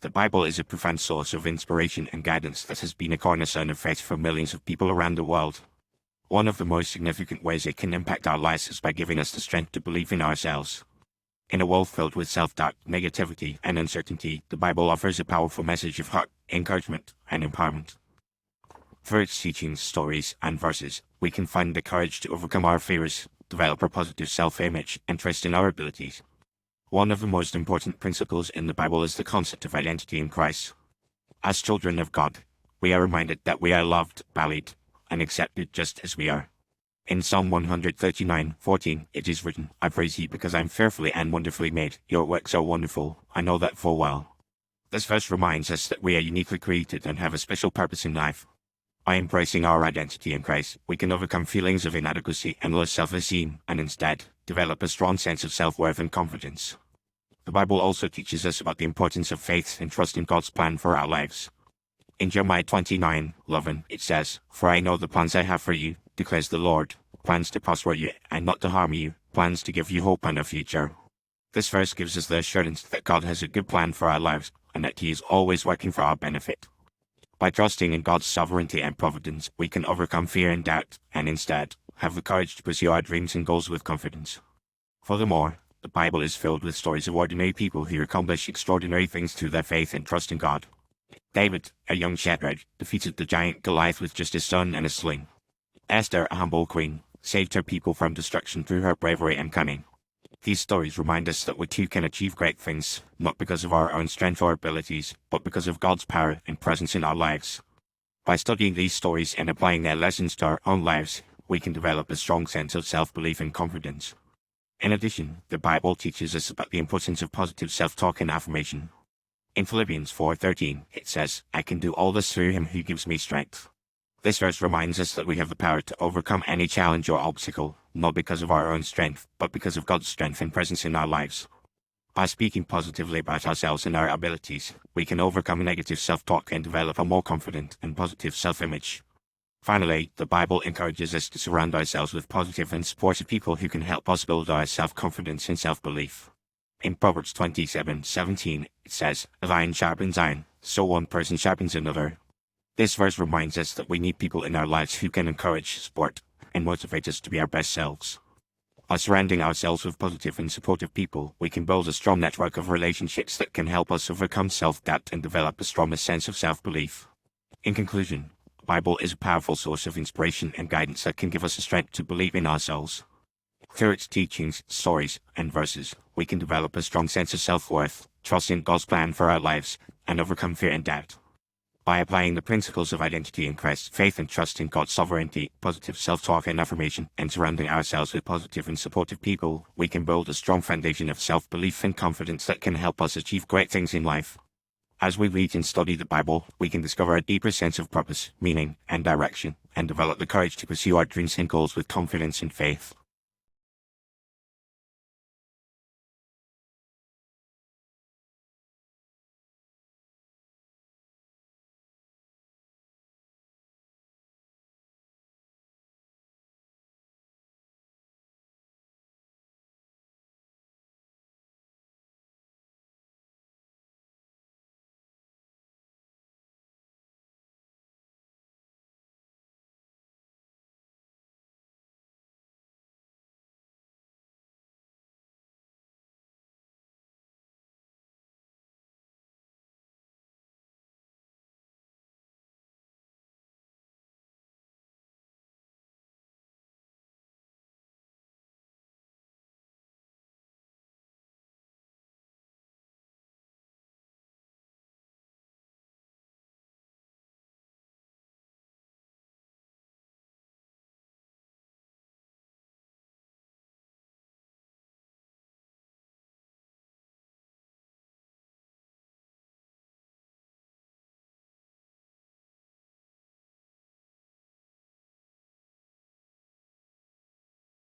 The Bible is a profound source of inspiration and guidance that has been a cornerstone of faith for millions of people around the world. One of the most significant ways it can impact our lives is by giving us the strength to believe in ourselves. In a world filled with self-doubt, negativity, and uncertainty, the Bible offers a powerful message of hope, encouragement, and empowerment. Through its teachings, stories, and verses, we can find the courage to overcome our fears, develop a positive self-image, and trust in our abilities. One of the most important principles in the Bible is the concept of identity in Christ. As children of God, we are reminded that we are loved, valued, and accepted just as we are. In Psalm 139:14, it is written, "I praise you because I am fearfully and wonderfully made. Your works are wonderful. I know that full well." This verse reminds us that we are uniquely created and have a special purpose in life. By embracing our identity in Christ, we can overcome feelings of inadequacy and low self-esteem, and instead, develop a strong sense of self-worth and confidence. The Bible also teaches us about the importance of faith and trust in God's plan for our lives. In Jeremiah 29:11, it says, "For I know the plans I have for you, declares the Lord, plans to prosper you and not to harm you, plans to give you hope and a future." This verse gives us the assurance that God has a good plan for our lives, and that He is always working for our benefit. By trusting in God's sovereignty and providence, we can overcome fear and doubt, and instead, have the courage to pursue our dreams and goals with confidence. Furthermore, the Bible is filled with stories of ordinary people who accomplish extraordinary things through their faith and trust in God. David, a young shepherd, defeated the giant Goliath with just his son and a sling. Esther, a humble queen, saved her people from destruction through her bravery and cunning. These stories remind us that we too can achieve great things, not because of our own strength or abilities, but because of God's power and presence in our lives. By studying these stories and applying their lessons to our own lives, we can develop a strong sense of self-belief and confidence. In addition, the Bible teaches us about the importance of positive self-talk and affirmation. In Philippians 4:13, it says, "I can do all this through Him who gives me strength." This verse reminds us that we have the power to overcome any challenge or obstacle, not because of our own strength, but because of God's strength and presence in our lives. By speaking positively about ourselves and our abilities, we can overcome negative self-talk and develop a more confident and positive self-image. Finally, the Bible encourages us to surround ourselves with positive and supportive people who can help us build our self-confidence and self-belief. In Proverbs 27:17, it says, "As iron sharpens iron, so one person sharpens another." This verse reminds us that we need people in our lives who can encourage, support, and motivate us to be our best selves. By surrounding ourselves with positive and supportive people, we can build a strong network of relationships that can help us overcome self-doubt and develop a stronger sense of self-belief. In conclusion, the Bible is a powerful source of inspiration and guidance that can give us the strength to believe in ourselves. Through its teachings, stories, and verses, we can develop a strong sense of self-worth, trust in God's plan for our lives, and overcome fear and doubt. By applying the principles of identity in Christ, faith and trust in God's sovereignty, positive self-talk and affirmation, and surrounding ourselves with positive and supportive people, we can build a strong foundation of self-belief and confidence that can help us achieve great things in life. As we read and study the Bible, we can discover a deeper sense of purpose, meaning, and direction, and develop the courage to pursue our dreams and goals with confidence and faith.